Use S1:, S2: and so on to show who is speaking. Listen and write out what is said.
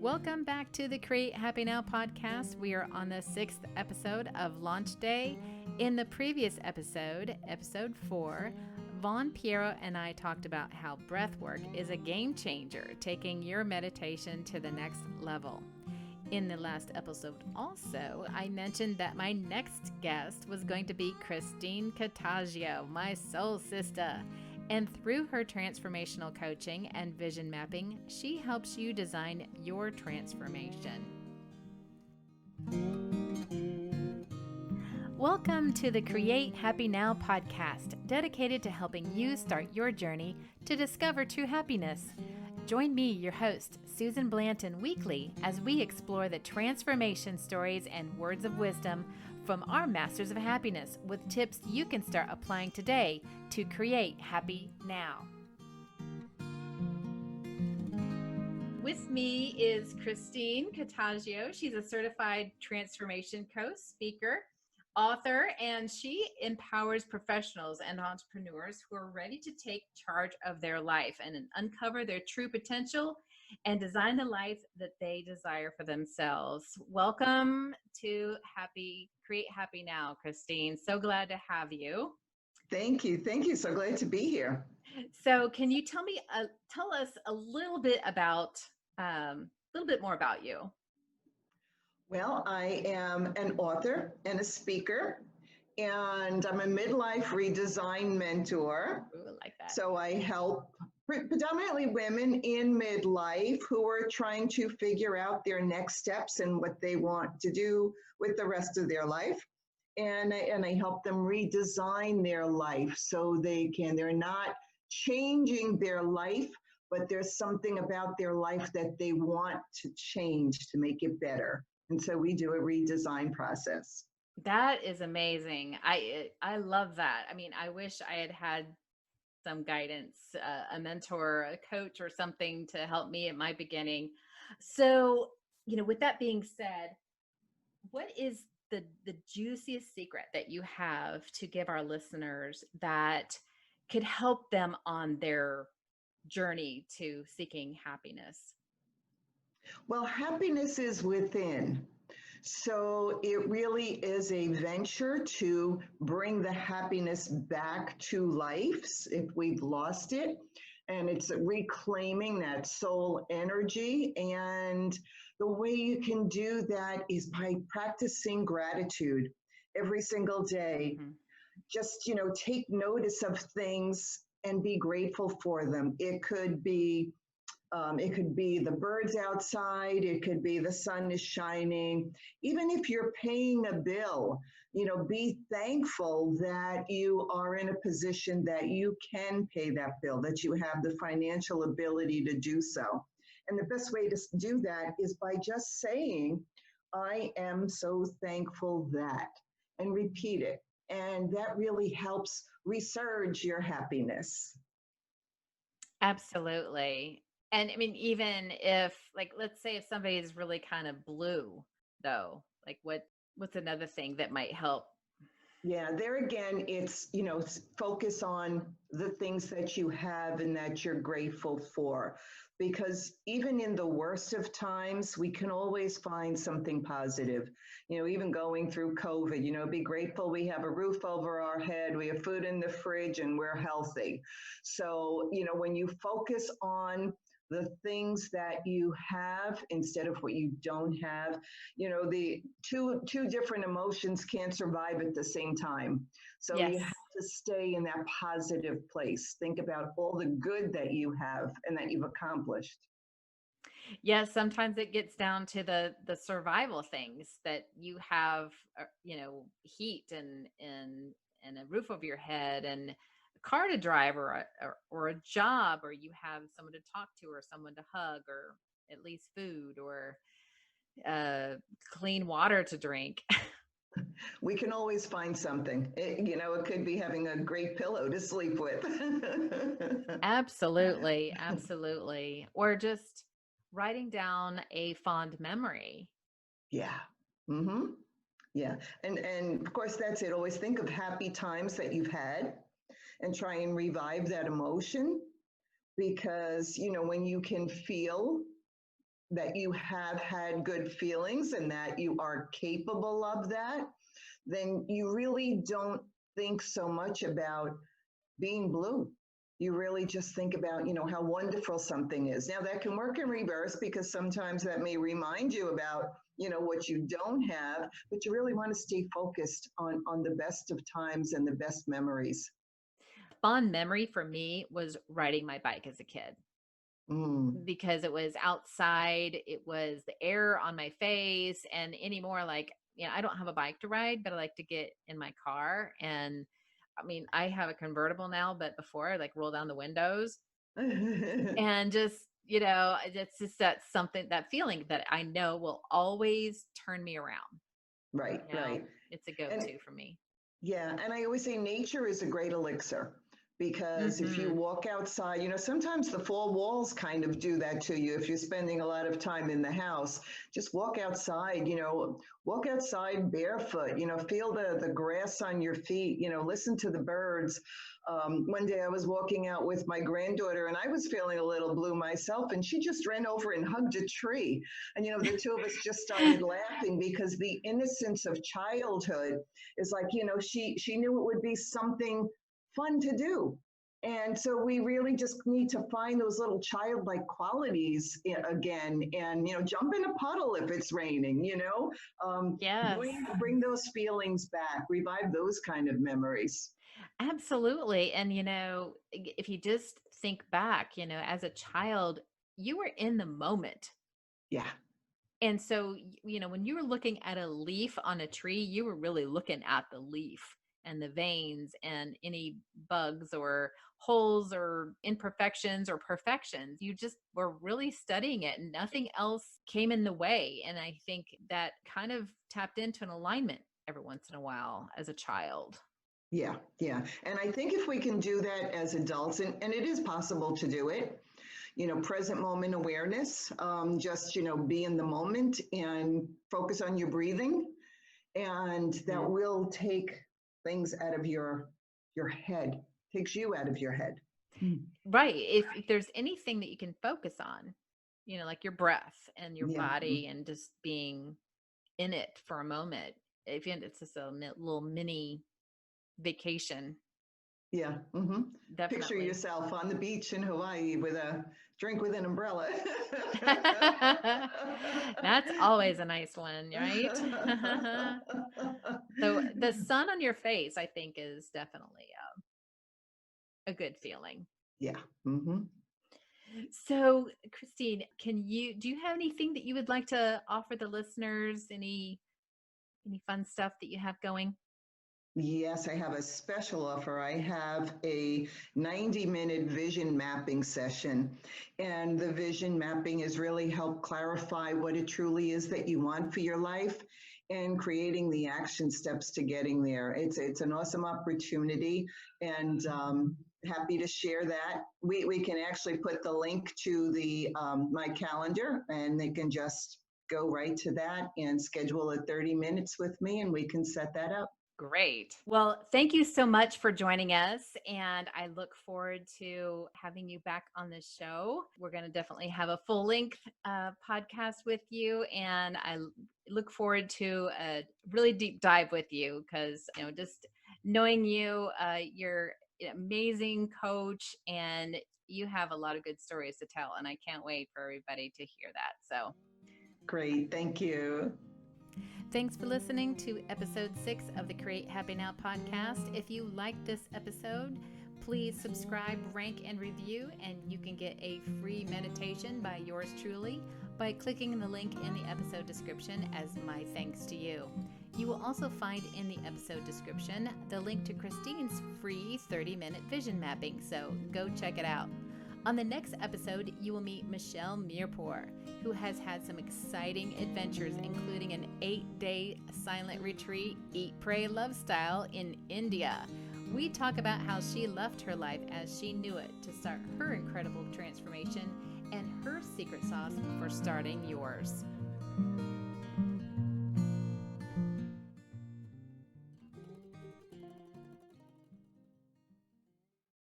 S1: Welcome back to the Create Happy Now podcast. We are on the 6th episode of Launch Day. In the previous episode, episode 4, Vaughn Piero and I talked about how breath work is a game changer, taking your meditation to the next level. In the last episode also, I mentioned that my next guest was going to be Christine Catoggio, my soul sister. And through her transformational coaching and vision mapping, she helps you design your transformation. Welcome to the Create Happy Now podcast, dedicated to helping you start your journey to discover true happiness. Join me, your host, Susan Blanton, weekly as we explore the transformation stories and words of wisdom from our Masters of Happiness with tips you can start applying today to create happy now. With me is Christine Catoggio. She's a certified transformation coach, speaker, author, and she empowers professionals and entrepreneurs who are ready to take charge of their life and uncover their true potential and design the life that they desire for themselves. Welcome to Create Happy Now, Christine. So glad to have you.
S2: Thank you. Thank you. So glad to be here.
S1: So can you tell us a little bit more about you?
S2: Well, I am an author and a speaker, and I'm a midlife redesign mentor.
S1: Ooh, I like that.
S2: So I help predominantly women in midlife who are trying to figure out their next steps and what they want to do with the rest of their life. And I help them redesign their life so they're not changing their life, but there's something about their life that they want to change to make it better. And so we do a redesign process.
S1: That is amazing. I love that. I mean, I wish I had some guidance, a mentor, a coach, or something to help me at my beginning. So, with that being said, what is the juiciest secret that you have to give our listeners that could help them on their journey to seeking happiness?
S2: Well, happiness is within. So it really is a venture to bring the happiness back to life if we've lost it. And it's reclaiming that soul energy. And the way you can do that is by practicing gratitude every single day. Mm-hmm. Just, take notice of things and be grateful for them. It could be the birds outside. It could be the sun is shining. Even if you're paying a bill, be thankful that you are in a position that you can pay that bill, that you have the financial ability to do so. And the best way to do that is by just saying, I am so thankful that, and repeat it. And that really helps resurge your happiness.
S1: Absolutely. And I mean, even if, let's say if somebody is really kind of blue, though, what's another thing that might help?
S2: Yeah, there again, it's, focus on the things that you have and that you're grateful for. Because even in the worst of times, we can always find something positive. Even going through COVID, be grateful we have a roof over our head, we have food in the fridge, and we're healthy. So, when you focus on the things that you have instead of what you don't have, the two different emotions can't survive at the same time. So yes. You have to stay in that positive place. Think about all the good that you have and that you've accomplished.
S1: Yes, sometimes it gets down to the survival things that you have, heat and a roof over your head and a car to drive or a job, or you have someone to talk to or someone to hug, or at least food or clean water to drink.
S2: We can always find something. It could be having a great pillow to sleep with.
S1: Absolutely. Absolutely. Or just writing down a fond memory.
S2: Yeah. Mm-hmm. Yeah. And of course, that's it. Always think of happy times that you've had and try and revive that emotion, because, when you can feel that you have had good feelings and that you are capable of that, then you really don't think so much about being blue. You really just think about, how wonderful something is. Now that can work in reverse because sometimes that may remind you about, what you don't have, but you really want to stay focused on the best of times and the best memories.
S1: Fond memory for me was riding my bike as a kid
S2: Mm.
S1: because it was outside, it was the air on my face, and anymore, like, I don't have a bike to ride, but I like to get in my car. And I mean, I have a convertible now, but before I like roll down the windows and just, it's just that something, that feeling that I know will always turn me around.
S2: Right, right.
S1: It's a
S2: And
S1: go-to for me.
S2: yeah, and I always say nature is a great elixir because if you
S1: Hmm.
S2: walk outside, sometimes the four walls kind of do that to you if you're spending a lot of time in the house. Just walk outside, walk outside barefoot, feel the grass on your feet, listen to the birds. One day I was walking out with my granddaughter and I was feeling a little blue myself, and she just ran over and hugged a tree. And, the two of us just started laughing because the innocence of childhood is like, she knew it would be something fun to do. And so we really just need to find those little childlike qualities again, and jump in a puddle if it's raining,
S1: Yes.
S2: bring those feelings back, revive those kind of memories.
S1: Absolutely. And, if you just think back, as a child, you were in the moment.
S2: Yeah.
S1: And so, when you were looking at a leaf on a tree, you were really looking at the leaf and the veins and any bugs or holes or imperfections or perfections. You just were really studying it and nothing else came in the way. And I think that kind of tapped into an alignment every once in a while as a child.
S2: Yeah, yeah. And I think if we can do that as adults, and it is possible to do it, present moment awareness, just, be in the moment and focus on your breathing. And that
S1: Mhm.
S2: will take things out of your head, takes you out of your head. Mm.
S1: Right. If there's anything that you can focus on, like your breath and your
S2: Yeah.
S1: body and just being in it for a moment, if it's just a little mini vacation,
S2: Yeah. Mm-hmm. Picture
S1: definitely.
S2: yourself on the beach in Hawaii with a drink with an umbrella.
S1: That's always a nice one, right? So the sun on your face, I think, is definitely a good feeling.
S2: Yeah. Mm-hmm.
S1: So, Christine, do you have anything that you would like to offer the listeners? Any fun stuff that you have going?
S2: Yes, I have a special offer. I have a 90-minute vision mapping session. And the vision mapping is really help clarify what it truly is that you want for your life and creating the action steps to getting there. It's an awesome opportunity, and happy to share that. We can actually put the link to the my calendar, and they can just go right to that and schedule a 30 minutes with me, and we can set that up.
S1: Great. Well, thank you so much for joining us. And I look forward to having you back on the show. We're going to definitely have a full length podcast with you. And look forward to a really deep dive with you because, just knowing you, you're an amazing coach and you have a lot of good stories to tell. And I can't wait for everybody to hear that. So,
S2: Great, thank you.
S1: thanks for listening to episode 6 of the Create Happy Now podcast. If you liked this episode, please subscribe, rank, and review, and you can get a free meditation by yours truly by clicking the link in the episode description as my thanks to you. You will also find in the episode description the link to Christine's free 30-minute vision mapping, so go check it out. On the next episode, you will meet Michelle Mirpour, who has had some exciting adventures, including an 8-day silent retreat, Eat, Pray, Love style in India. We talk about how she left her life as she knew it to start her incredible transformation and her secret sauce for starting yours.